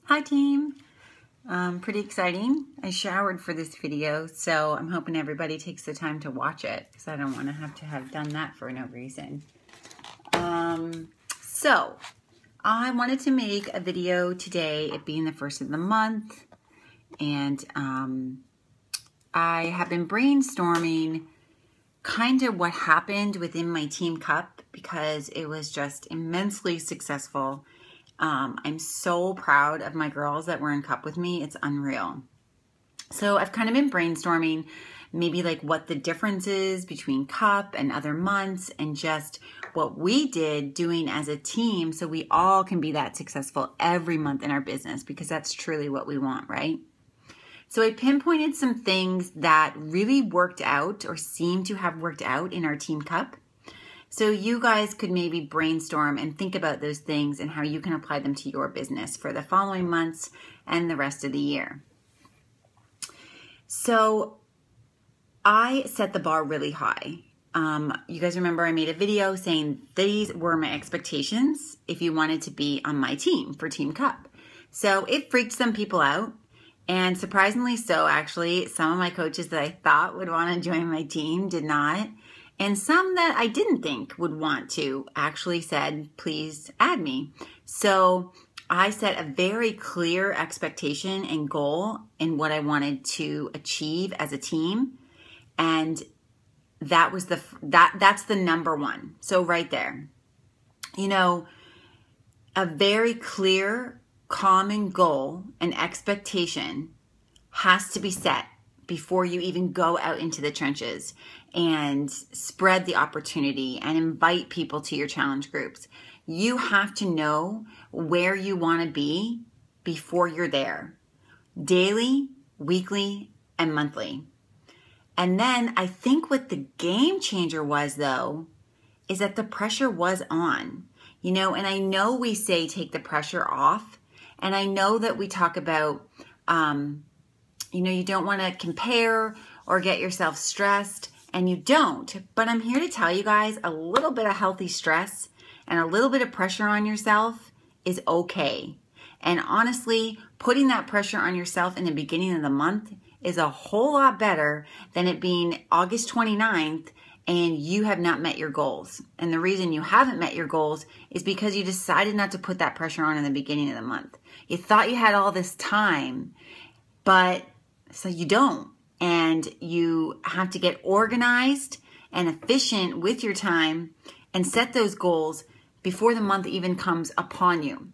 Hi team, pretty exciting. I showered for this video, so I'm hoping everybody takes the time to watch it because I don't want to have done that for no reason. So I wanted to make a video today, it being the first of the month, and I have been brainstorming kind of what happened within my Team Cup because it was just immensely successful. I'm so proud of my girls that were in Cup with me. It's unreal. So I've kind of been brainstorming maybe like what the difference is between Cup and other months and just what we did doing as a team so we all can be that successful every month in our business because that's truly what we want, right? So I pinpointed some things that really worked out or seem to have worked out in our Team Cup. So you guys could maybe brainstorm and think about those things and how you can apply them to your business for the following months and the rest of the year. So I set the bar really high. You guys remember I made a video saying these were my expectations if you wanted to be on my team for Team Cup. So it freaked some people out. And surprisingly so, actually, some of my coaches that I thought would want to join my team did not. And some that I didn't think would want to actually said, please add me. So I set a very clear expectation and goal in what I wanted to achieve as a team. And that was that's the number one. So right there, you know, a very clear, common goal and expectation has to be set before you even go out into the trenches and spread the opportunity and invite people to your challenge groups. You have to know where you want to be before you're there, daily, weekly, and monthly. And then I think what the game changer was, though, is that the pressure was on. You know, and I know we say take the pressure off, and I know that we talk about, you know, you don't want to compare or get yourself stressed, and you don't. But I'm here to tell you guys a little bit of healthy stress and a little bit of pressure on yourself is okay. And honestly, putting that pressure on yourself in the beginning of the month is a whole lot better than it being August 29th and you have not met your goals. And the reason you haven't met your goals is because you decided not to put that pressure on in the beginning of the month. You thought you had all this time, but so you don't. And you have to get organized and efficient with your time and set those goals before the month even comes upon you.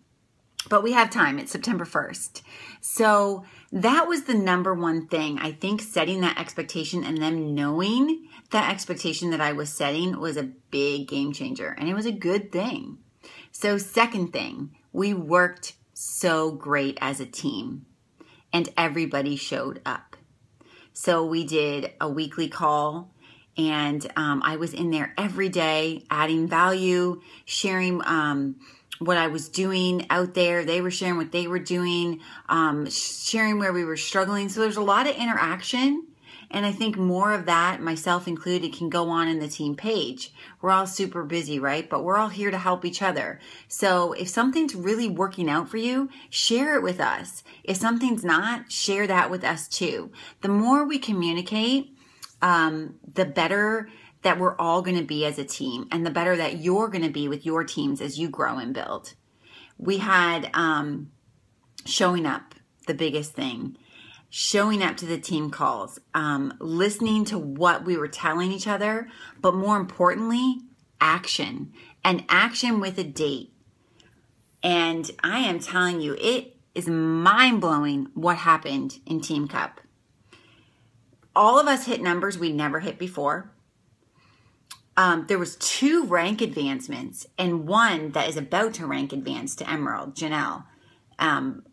But we have time. It's September 1st. So that was the number one thing. I think setting that expectation and them knowing that expectation that I was setting was a big game changer. And it was a good thing. So second thing, we worked so great as a team. And everybody showed up. So we did a weekly call. And I was in there every day adding value, sharing what I was doing out there. They were sharing what they were doing, sharing where we were struggling. So there's a lot of interaction. And I think more of that, myself included, can go on in the team page. We're all super busy, right? But we're all here to help each other. So if something's really working out for you, share it with us. If something's not, share that with us too. The more we communicate, the better that we're all going to be as a team and the better that you're going to be with your teams as you grow and build. We had showing up, the biggest thing. Showing up to the team calls, listening to what we were telling each other, but more importantly, action. And action with a date. And I am telling you, it is mind-blowing what happened in Team Cup. All of us hit numbers we never hit before. There was 2 rank advancements and one that is about to rank advance to Emerald, Janelle,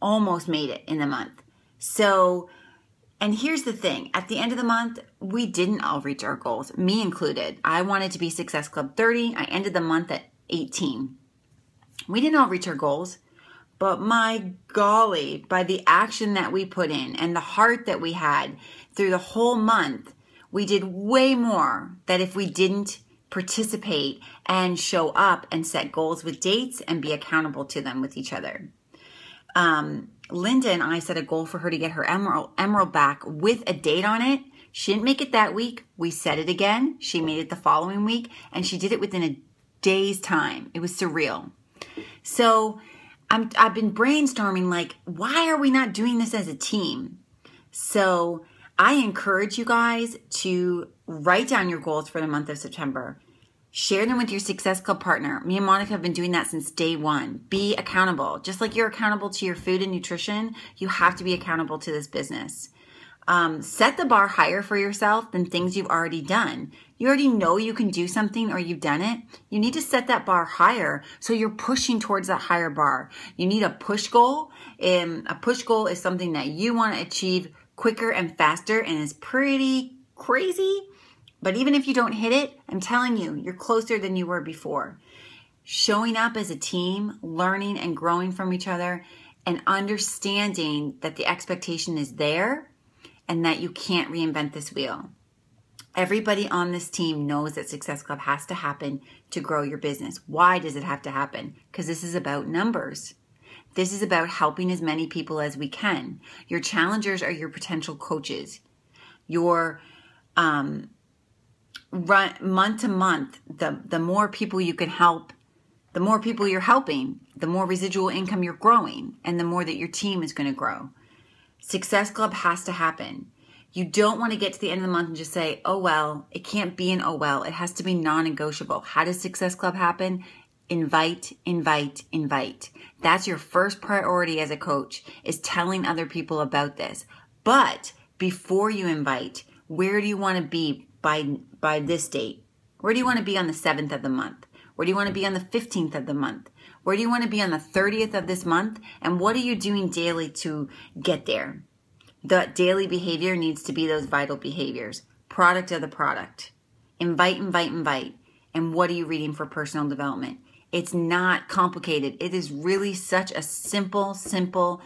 almost made it in the month. So, and here's the thing, at the end of the month, we didn't all reach our goals, me included. I wanted to be Success Club 30. I ended the month at 18. We didn't all reach our goals, but my golly, by the action that we put in and the heart that we had through the whole month, we did way more than if we didn't participate and show up and set goals with dates and be accountable to them with each other. Linda and I set a goal for her to get her emerald back with a date on it. She didn't make it that week. We set it again. She made it the following week, and she did it within a day's time. It was surreal. So I've been brainstorming, like, why are we not doing this as a team? So I encourage you guys to write down your goals for the month of September. Share them with your Success Club partner. Me and Monica have been doing that since day one. Be accountable. Just like you're accountable to your food and nutrition, you have to be accountable to this business. Set the bar higher for yourself than things you've already done. You already know you can do something or you've done it. You need to set that bar higher so you're pushing towards that higher bar. You need a push goal. A push goal is something that you want to achieve quicker and faster and is pretty crazy. But even if you don't hit it, I'm telling you, you're closer than you were before. Showing up as a team, learning and growing from each other, and understanding that the expectation is there and that you can't reinvent this wheel. Everybody on this team knows that Success Club has to happen to grow your business. Why does it have to happen? Because this is about numbers. This is about helping as many people as we can. Your challengers are your potential coaches. Your month to month, the more people you can help, the more people you're helping, the more residual income you're growing, and the more that your team is going to grow. Success Club has to happen. You don't want to get to the end of the month and just say, oh, well, it can't be an oh, well. It has to be non-negotiable. How does Success Club happen? Invite, invite, invite. That's your first priority as a coach, is telling other people about this. But before you invite, where do you want to be by this date? Where do you want to be on the 7th of the month? Where do you want to be on the 15th of the month? Where do you want to be on the 30th of this month? And what are you doing daily to get there? The daily behavior needs to be those vital behaviors. Product of the product. Invite, invite, invite. And what are you reading for personal development? It's not complicated. It is really such a simple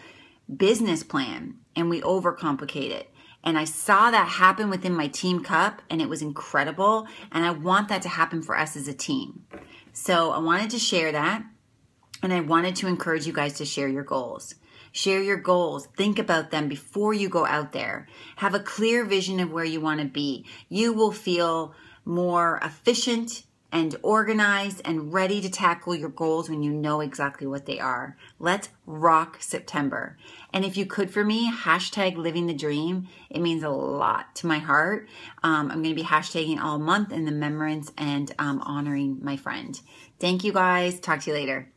business plan, and we overcomplicate it. And I saw that happen within my Team Cup, and it was incredible. And I want that to happen for us as a team. So I wanted to share that. And I wanted to encourage you guys to share your goals. Share your goals. Think about them before you go out there. Have a clear vision of where you want to be. You will feel more efficient and organized and ready to tackle your goals when you know exactly what they are. Let's rock September. And if you could for me, hashtag living the dream. It means a lot to my heart. I'm going to be hashtagging all month in the remembrance and honoring my friend. Thank you guys. Talk to you later.